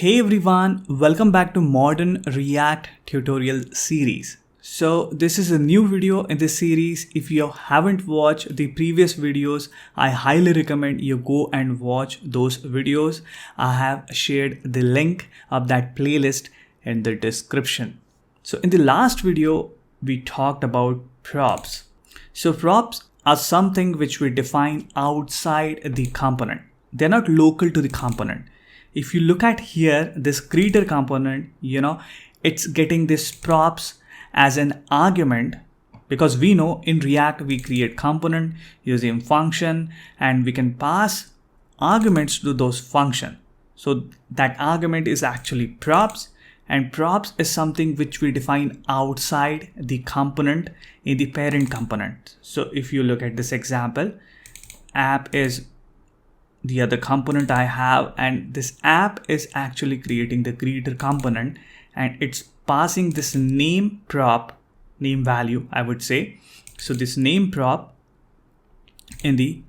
Hey everyone, welcome back to Modern React tutorial series. So this is a new video in this series. If you haven't watched the previous videos, I highly recommend you go and watch those videos. I have shared the link of that playlist in the description. So in the last video, we talked about props. So props are something which we define outside the component. They're not local to the component. If you look at here, this creator component, it's getting this props as an argument because we know in React, we create component using function and we can pass arguments to those function. So that argument is actually props, and props is something which we define outside the component in the parent component. So if you look at this example, app is the other component I have, and this app is actually creating the creator component and it's passing this name value, I would say. So this name prop in the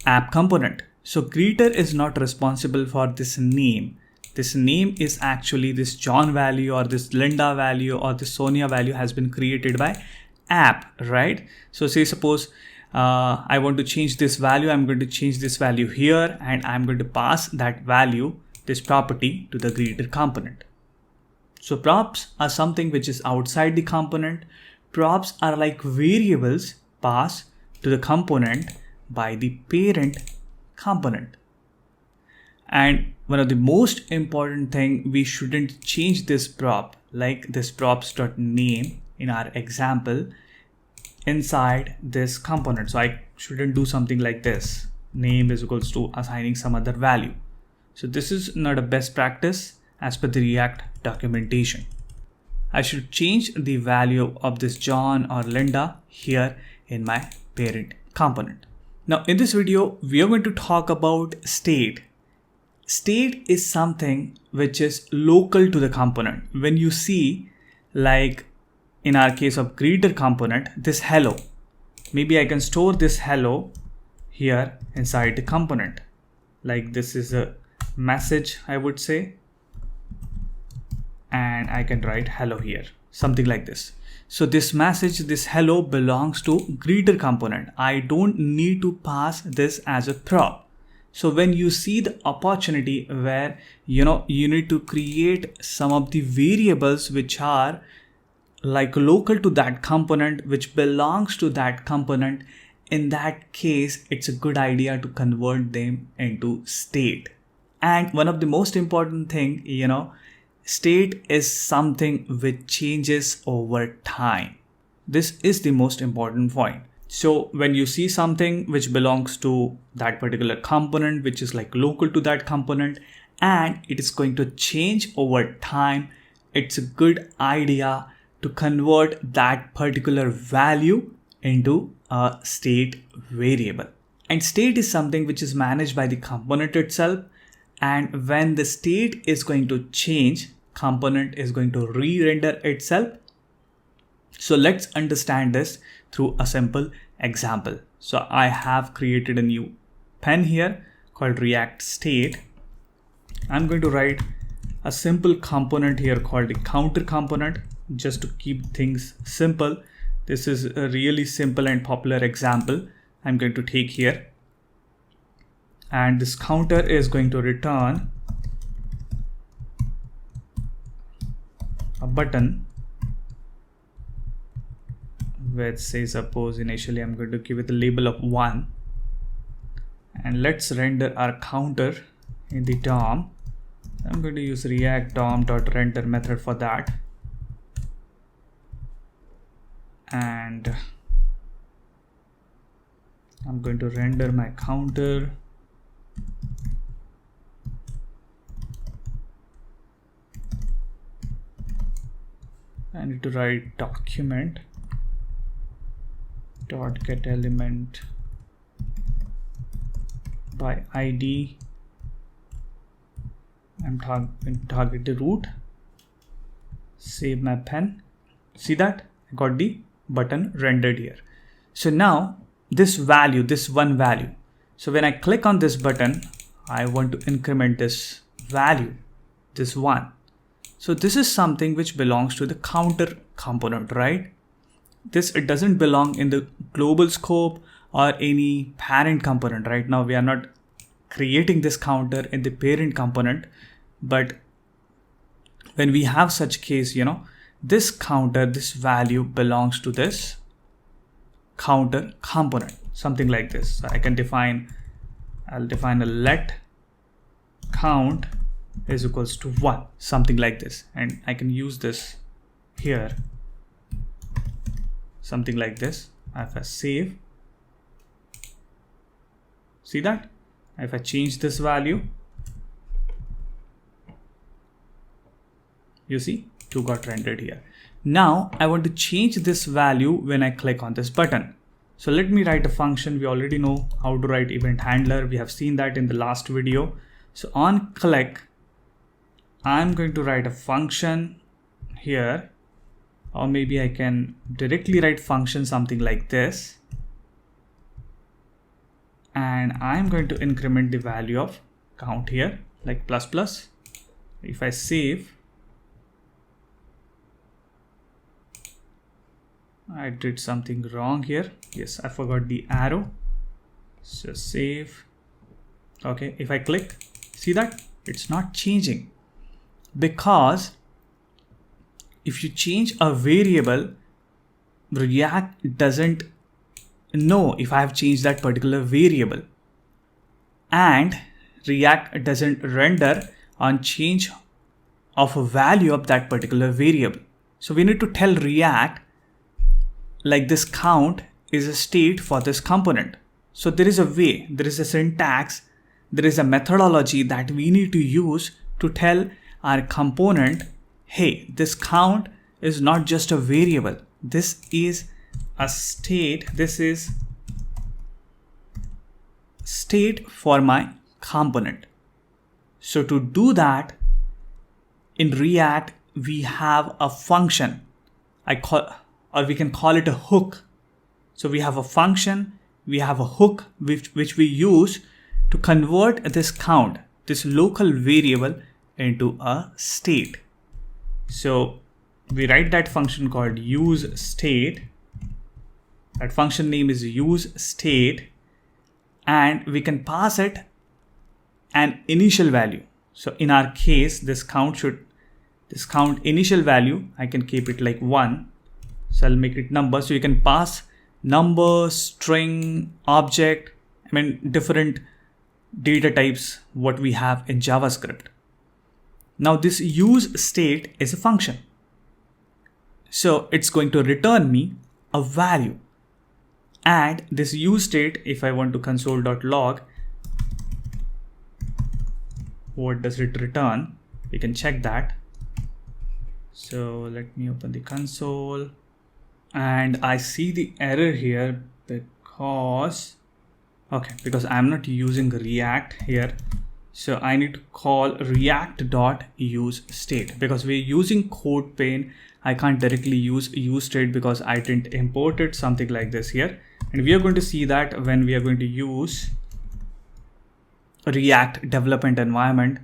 app component. So creator is not responsible for this name. This name is actually this John value or this Linda value or this Sonia value has been created by app, right? So say suppose I want to change this value. I'm going to change this value here and I'm going to pass that value, this property, to the creator component. So props are something which is outside the component. Props are like variables passed to the component by the parent component. And one of the most important thing, we shouldn't change this prop, like this props.name in our example, inside this component. So I shouldn't do something like this. Name is equals to assigning some other value. So this is not a best practice as per the React documentation. I should change the value of this John or Linda here in my parent component. Now in this video, we are going to talk about state. State is something which is local to the component. When you see, like in our case of creator component, this hello, maybe I can store this hello here inside the component. Like this is a message, I would say, and I can write hello here, something like this. So this message, this hello belongs to creator component. I don't need to pass this as a prop. So when you see the opportunity where you need to create some of the variables which are like local to that component, which belongs to that component, in that case, it's a good idea to convert them into state. And one of the most important thing, state is something which changes over time. This is the most important point. So when you see something which belongs to that particular component, which is like local to that component, and it is going to change over time, it's a good idea to convert that particular value into a state variable. And state is something which is managed by the component itself. And when the state is going to change, component is going to re-render itself. So let's understand this through a simple example. So I have created a new pen here called React State. I'm going to write a simple component here called the counter component, just to keep things simple. This is a really simple and popular example I'm going to take here. And this counter is going to return a button which says, suppose initially I'm going to give it the label of 1. And let's render our counter in the DOM. I'm going to use React DOM.render method for that. And I'm going to render my counter. I need to write document dot get element by ID. I'm going to target the root. Save my pen. See that? I got the button rendered here. So now this value, this one value. So when I click on this button, I want to increment this value, this 1. So this is something which belongs to the counter component, right? It doesn't belong in the global scope or any parent component. Right now we are not creating this counter in the parent component, but when we have such case, this counter, this value belongs to this counter component, something like this. So I'll define a let count is equals to 1, something like this, and I can use this here, something like this. If I save, see that? If I change this value, you see 2 got rendered here. Now I want to change this value when I click on this button. So let me write a function. We already know how to write event handler. We have seen that in the last video. So on click, I'm going to write a function here, or maybe I can directly write function something like this. And I'm going to increment the value of count here, like ++. If I save, I did something wrong here. Yes, I forgot the arrow. So save. Okay, if I click, see that? It's not changing. Because if you change a variable, React doesn't know if I have changed that particular variable. And React doesn't render on change of a value of that particular variable. So we need to tell React like this count is a state for this component. So there is a way, there is a syntax, there is a methodology that we need to use to tell our component, hey, this count is not just a variable. This is a state. This is state for my component. So to do that, in React, we have a function. We can call it a hook. So we have a function, we have a hook which we use to convert this count, this local variable, into a state. So we write that function called useState. That function name is useState, and we can pass it an initial value. So in our case, this count initial value, I can keep it like 1. So I'll make it number. So you can pass number, string, object, different data types what we have in JavaScript. Now this useState is a function. So it's going to return me a value. And this useState, if I want to console.log, what does it return? We can check that. So let me open the console. And I see the error here because I'm not using React here. So I need to call react.useState because we're using CodePen. I can't directly use useState because I didn't import it, something like this here. And we are going to see that when we are going to use React development environment.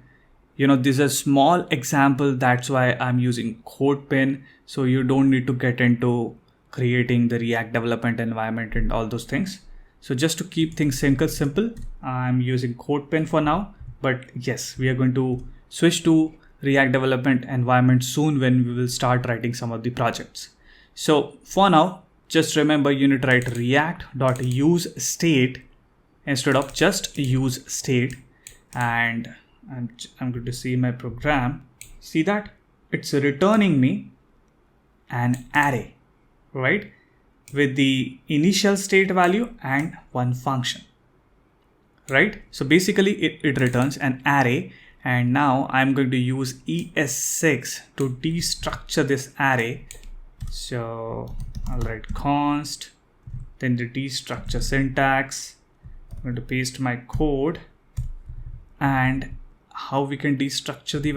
This is a small example. That's why I'm using CodePen. So you don't need to get into creating the React development environment and all those things. So just to keep things simple, I'm using CodePen for now. But yes, we are going to switch to React development environment soon when we will start writing some of the projects. So for now, just remember you need to write react.useState instead of just useState. And I'm going to see my program. See that? It's returning me an array, right? With the initial state value and one function, right? So basically it returns an array, and now I'm going to use ES6 to destructure this array. So I'll write const, then the destructure syntax. I'm going to paste my code, and how we can destructure the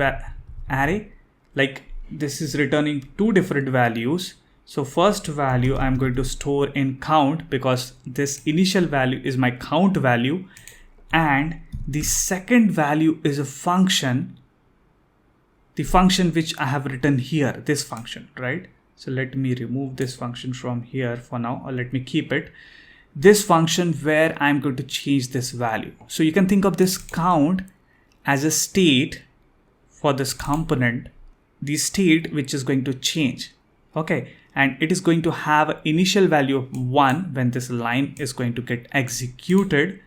array, like this is returning two different values. So first value I'm going to store in count because this initial value is my count value, and the second value is a function the function which I have written here, this function, right? So let me remove this function from here for now, or let me keep it. This function where I'm going to change this value. So you can think of this count as a state for this component, the state which is going to change. Okay, and it is going to have an initial value of 1 when this line is going to get executed.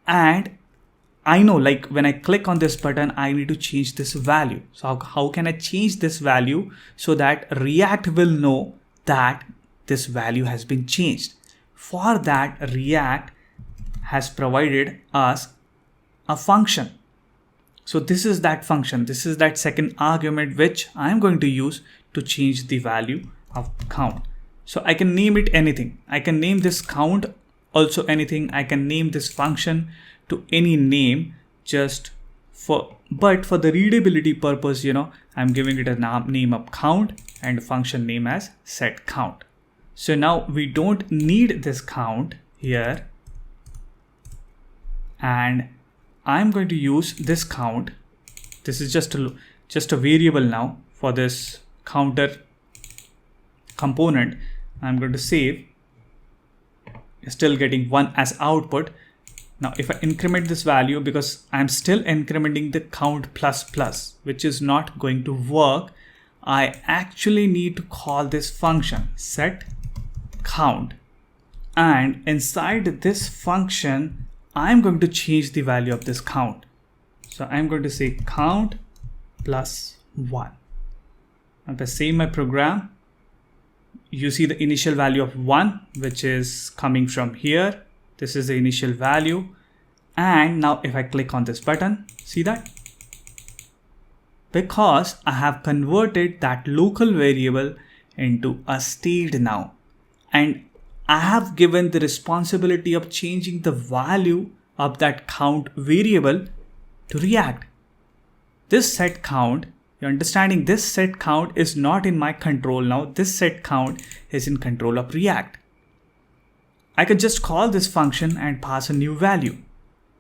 And I know, like when I click on this button, I need to change this value. So how can I change this value so that React will know that this value has been changed? For that, React has provided us a function. So this is that function. This is that second argument which I'm going to use to change the value of count. So I can name it anything. I can name this count also anything. I can name this function to any name, but for the readability purpose, I'm giving it a name of count and function name as set count. So now we don't need this count here, and I'm going to use this count. This is just a variable now for this counter component. I'm going to save, still getting 1 as output. Now, if I increment this value, because I'm still incrementing the count plus, which is not going to work, I actually need to call this function set count. And inside this function, I'm going to change the value of this count. So I'm going to say count plus 1. If I save my program, you see the initial value of 1, which is coming from here. This is the initial value. And now if I click on this button, see that? Because I have converted that local variable into a state now. And I have given the responsibility of changing the value of that count variable to React. This set count, you're understanding, this set count is not in my control now. This set count is in control of React. I could just call this function and pass a new value,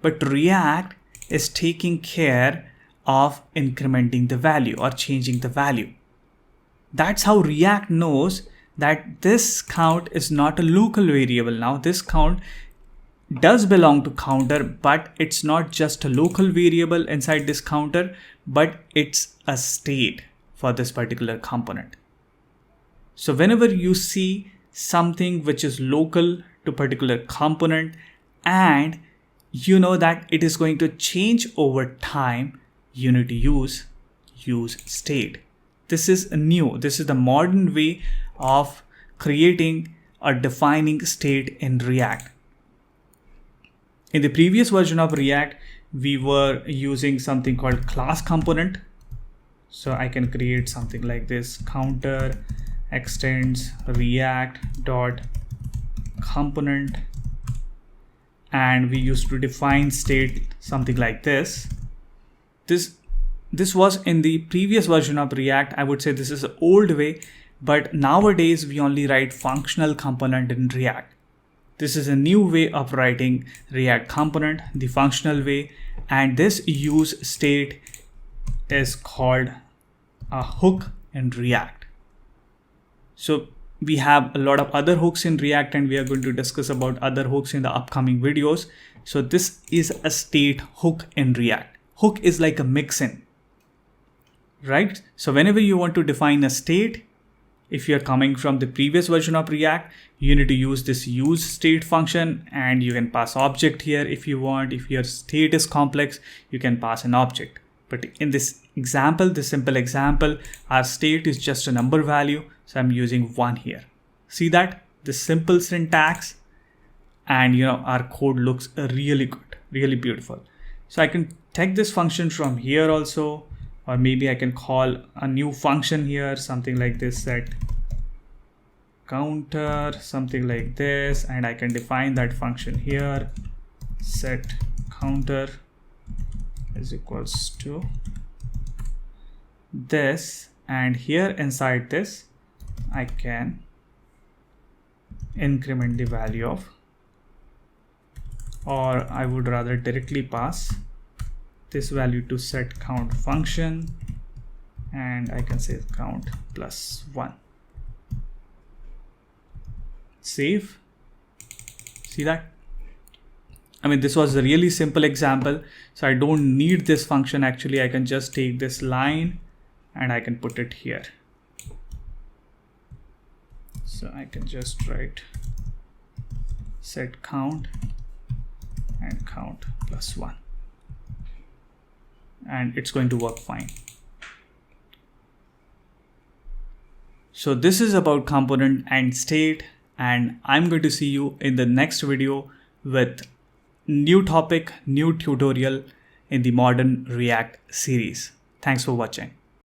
but React is taking care of incrementing the value or changing the value. That's how React knows that this count is not a local variable now. This count does belong to counter, but it's not just a local variable inside this counter, but it's a state for this particular component. So whenever you see something which is local to particular component and you know that it is going to change over time, you need to use useState. This is new. This is the modern way of creating or defining state in React. In the previous version of React, we were using something called class component. So I can create something like this: counter extends react dot component, and we used to define state something like this. This was in the previous version of React. I would say this is the old way, but nowadays we only write functional component in React. This is a new way of writing React component, the functional way, and this useState is called a hook in React. So we have a lot of other hooks in React, and we are going to discuss about other hooks in the upcoming videos. So this is a state hook in React. Hook is like a mix-in, right? So whenever you want to define a state, if you're coming from the previous version of React, you need to use this useState function, and you can pass object here if you want. If your state is complex, you can pass an object. But in this example, this simple example, our state is just a number value. So I'm using 1 here. See that? This simple syntax, and our code looks really good, really beautiful. So I can take this function from here also, or maybe I can call a new function here, something like this, set counter, something like this, and I can define that function here, set counter is equals to this, and here inside this I can increment the value of, or I would rather directly pass this value to set count function, and I can say count plus 1. Save. See that? I mean, this was a really simple example, so I don't need this function. Actually, I can just take this line and I can put it here. So I can just write set count and count plus 1, and it's going to work fine. So this is about component and state, and I'm going to see you in the next video with new topic, new tutorial in the modern React series. Thanks for watching.